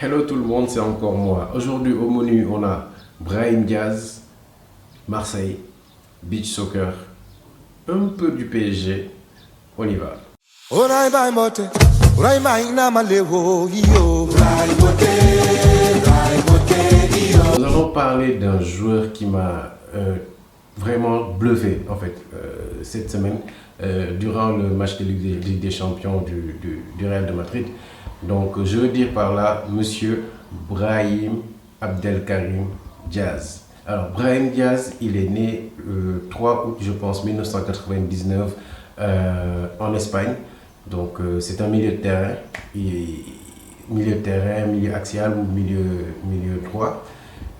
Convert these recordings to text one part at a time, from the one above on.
Hello tout le monde, c'est encore moi. Aujourd'hui au menu, on a Brahim Diaz, Marseille, Beach Soccer, un peu du PSG. On y va. Nous allons parler d'un joueur qui m'a vraiment bluffé en fait cette semaine durant le match de Ligue des Champions du Real de Madrid. Donc je veux dire par là Monsieur Brahim Abdelkarim Diaz. Alors Brahim Diaz, il est né le 3 août je pense 1999 en Espagne. Donc c'est un milieu de terrain, milieu axial ou milieu droit.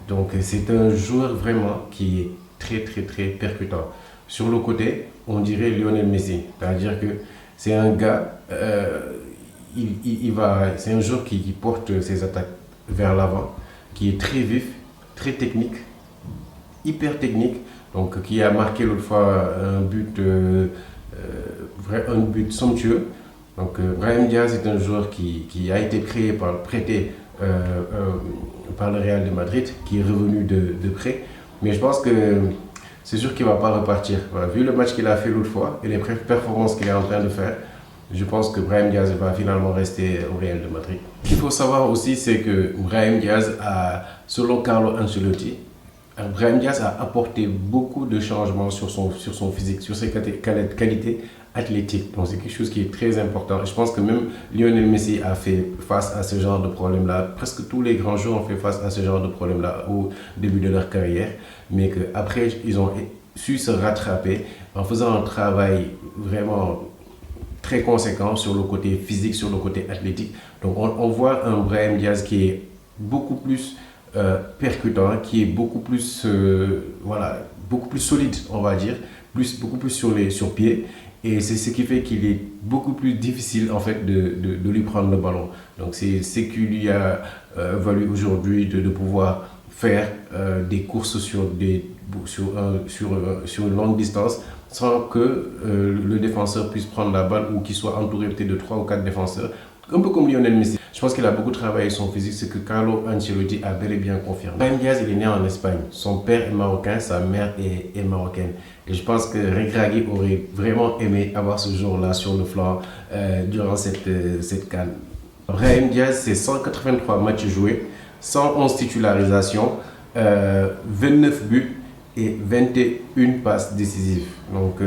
Donc c'est un joueur vraiment qui est très percutant. Sur le côté, on dirait Lionel Messi, c'est-à-dire que c'est un gars, c'est un joueur qui porte ses attaques vers l'avant, qui est très vif, très technique, hyper technique, donc qui a marqué l'autre fois un but somptueux. Donc Brahim Diaz est un joueur qui a été prêté par le Real de Madrid, qui est revenu de prêt. Mais je pense que c'est sûr qu'il ne va pas repartir. Voilà, vu le match qu'il a fait l'autre fois et les performances qu'il est en train de faire, je pense que Brahim Diaz va finalement rester au Real de Madrid. Ce qu'il faut savoir aussi, c'est que Brahim Diaz selon Carlo Ancelotti, Brahim Diaz a apporté beaucoup de changements sur son physique, sur ses qualités athlétiques. Donc c'est quelque chose qui est très important. Et je pense que même Lionel Messi a fait face à ce genre de problème-là. Presque tous les grands joueurs ont fait face à ce genre de problème-là au début de leur carrière. Mais qu'après, ils ont su se rattraper en faisant un travail vraiment très conséquent sur le côté physique, sur le côté athlétique. Donc on voit un Brahim Diaz qui est beaucoup plus percutant, qui est beaucoup plus solide, on va dire, beaucoup plus sur pied, et c'est ce qui fait qu'il est beaucoup plus difficile en fait de lui prendre le ballon. Donc c'est ce qui lui a valu aujourd'hui de pouvoir faire des courses sur une longue distance sans que le défenseur puisse prendre la balle ou qu'il soit entouré peut-être de 3 ou 4 défenseurs, un peu comme Lionel Messi. Je pense qu'il a beaucoup travaillé son physique, c'est que Carlo Ancelotti a bel et bien confirmé. Brahim Diaz, il est né en Espagne. Son père est marocain, sa mère est marocaine. Et je pense que Regragui aurait vraiment aimé avoir ce jour-là sur le flanc durant cette CAN. Brahim Diaz, c'est 183 matchs joués, 111 titularisations, 29 buts et 21 passes décisives. Donc, il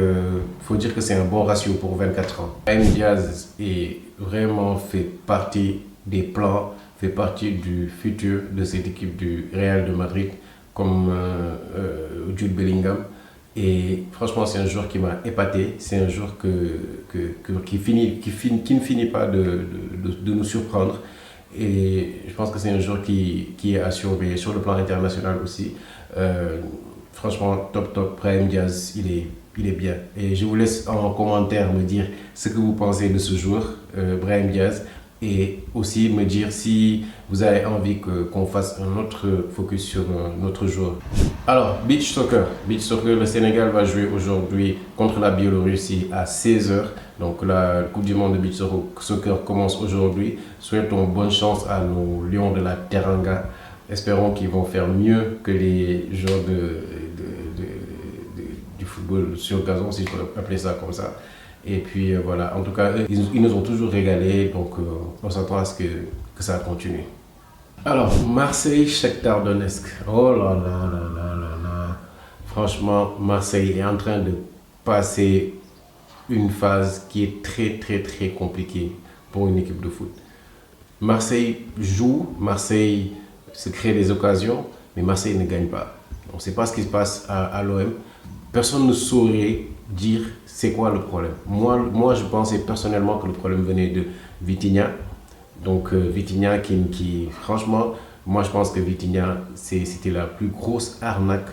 faut dire que c'est un bon ratio pour 24 ans. Brahim Diaz est vraiment fait partie des plans, fait partie du futur de cette équipe du Real de Madrid, comme Jude Bellingham. Et franchement, c'est un joueur qui m'a épaté. C'est un joueur qui ne finit pas de nous surprendre. Et je pense que c'est un joueur qui est à surveiller sur le plan international aussi. Franchement, top, Brahim Diaz, il est bien. Et je vous laisse en commentaire me dire ce que vous pensez de ce joueur, Brahim Diaz, et aussi me dire si vous avez envie qu'on fasse un autre focus sur notre joueur. Alors, Beach Soccer, le Sénégal va jouer aujourd'hui contre la Biélorussie à 16h. Donc la Coupe du Monde de Beach Soccer commence aujourd'hui. Souhaitons bonne chance à nos Lions de la Teranga. Espérons qu'ils vont faire mieux que les joueurs du football sur gazon, si je peux appeler ça comme ça. Et puis voilà, en tout cas, ils nous ont toujours régalé, donc on s'attend à ce que ça continue. Alors, Marseille, Shakhtar Donetsk. Oh là. Franchement, Marseille est en train de passer une phase qui est très compliquée pour une équipe de foot. Marseille joue, Marseille se crée des occasions, mais Marseille ne gagne pas. On ne sait pas ce qui se passe à l'OM. Personne ne saurait dire c'est quoi le problème. Moi, je pensais personnellement que le problème venait de Vitinha. Donc Vitinha franchement, moi je pense que Vitinha, c'était la plus grosse arnaque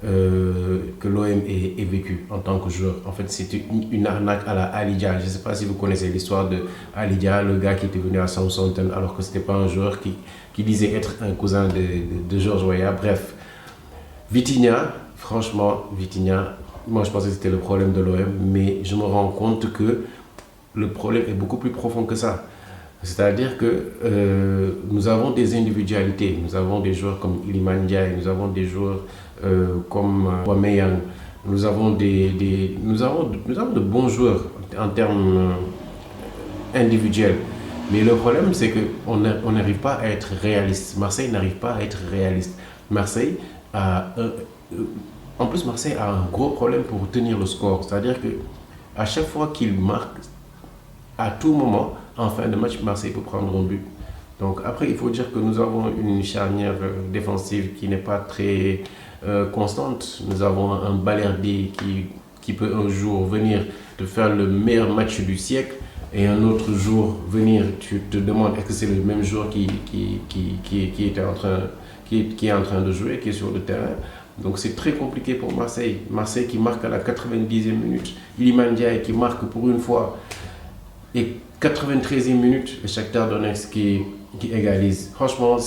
que l'OM ait vécue en tant que joueur. En fait, c'était une arnaque à la Alidia. Je ne sais pas si vous connaissez l'histoire de Alidia, le gars qui était venu à Southampton alors que ce n'était pas un joueur qui disait être un cousin de George Weah. Bref, Vitinha, franchement, moi je pensais que c'était le problème de l'OM, mais je me rends compte que le problème est beaucoup plus profond que ça. C'est-à-dire que nous avons des individualités, nous avons des joueurs comme Iliman Ndiaye, nous avons des joueurs comme Aubameyang, nous avons de bons joueurs en termes individuels. Mais le problème, c'est qu'on n'arrive pas à être réaliste. Marseille n'arrive pas à être réaliste. Marseille a, en plus, Marseille a un gros problème pour tenir le score. C'est-à-dire que à chaque fois qu'il marque, à tout moment, en fin de match, Marseille peut prendre un but. Donc après, il faut dire que nous avons une charnière défensive qui n'est pas très constante. Nous avons un Balerdi qui peut un jour venir te faire le meilleur match du siècle et un autre jour venir, tu te demandes est-ce que c'est le même joueur qui est en train de jouer, qui est sur le terrain. Donc c'est très compliqué pour Marseille. Marseille qui marque à la 90e minute. Iliman Ndiaye qui marque pour une fois. Et 93e minute, le Shakhtar Donetsk qui égalise. Franchement,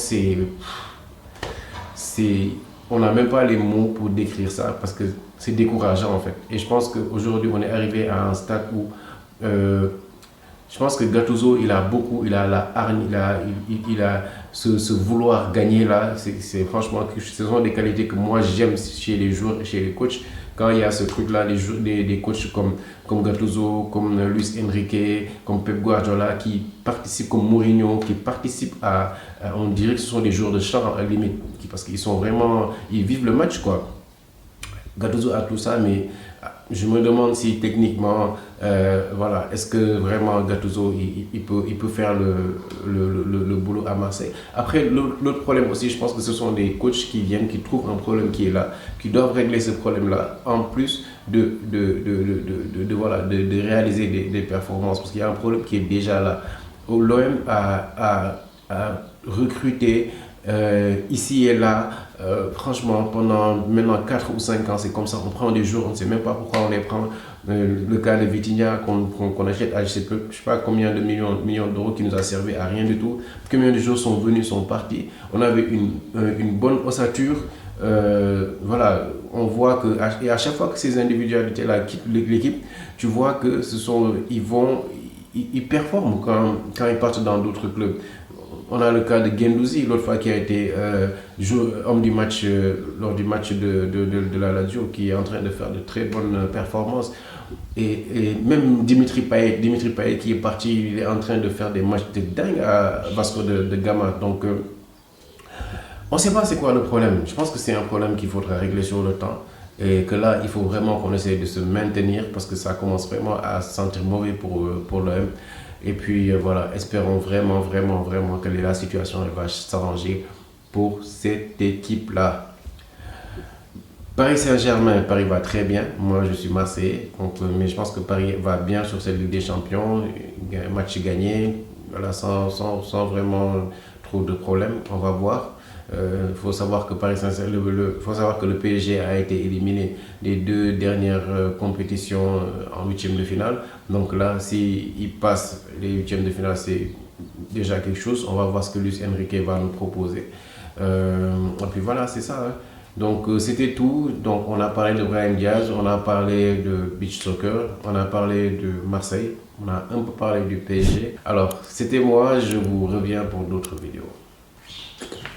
on n'a même pas les mots pour décrire ça parce que c'est décourageant en fait. Et je pense qu'aujourd'hui, on est arrivé à un stade où je pense que Gattuso, il a la hargne, il a ce vouloir gagner là. Franchement, ce sont des qualités que moi j'aime chez les joueurs et chez les coachs. Quand il y a ce truc-là, des coachs comme Gattuso, comme Luis Enrique, comme Pep Guardiola, qui participent, comme Mourinho, qui participent on dirait que ce sont des joueurs de champ à la limite, parce qu'ils sont vraiment, ils vivent le match quoi. Gattuso a tout ça, mais je me demande si techniquement, voilà, est-ce que vraiment Gattuso il peut faire le boulot à Marseille. Après, l'autre problème aussi, je pense que ce sont des coachs qui viennent, qui trouvent un problème qui est là, qui doivent régler ce problème-là, en plus de réaliser des performances, parce qu'il y a un problème qui est déjà là. L'OM a recruté ici et là, franchement, pendant maintenant 4 ou 5 ans, c'est comme ça. On prend des joueurs, on ne sait même pas pourquoi on les prend. Le cas de Vitinha qu'on achète à je ne sais pas combien de millions d'euros qui nous a servi à rien du tout. Combien de joueurs sont venus, sont partis. On avait une bonne ossature. Voilà, on voit que et à chaque fois que ces individualités-là quittent l'équipe, tu vois que ils performent quand ils partent dans d'autres clubs. On a le cas de Guendouzi, l'autre fois qui a été homme du match lors du match de la Lazio, qui est en train de faire de très bonnes performances. Et même Dimitri Payet qui est parti, il est en train de faire des matchs de dingue à Vasco de Gama. Donc, on ne sait pas c'est quoi le problème. Je pense que c'est un problème qu'il faudra régler sur le temps. Et que là, il faut vraiment qu'on essaye de se maintenir parce que ça commence vraiment à se sentir mauvais pour l'OM. Et puis voilà, espérons vraiment que la situation elle va s'arranger pour cette équipe-là. Paris Saint-Germain, Paris va très bien. Moi, je suis Marseillais, donc, mais je pense que Paris va bien sur cette Ligue des Champions. Match gagné, voilà, sans vraiment trop de problèmes. On va voir. Faut savoir que faut savoir que le PSG a été éliminé des 2 dernières compétitions en huitième de finale. Donc là, s'il passe les huitièmes de finale, c'est déjà quelque chose. On va voir ce que Luis Enrique va nous proposer. Et puis voilà, c'est ça. Hein. Donc c'était tout. Donc on a parlé de Brahim Diaz, on a parlé de beach soccer, on a parlé de Marseille, on a un peu parlé du PSG. Alors c'était moi, je vous reviens pour d'autres vidéos.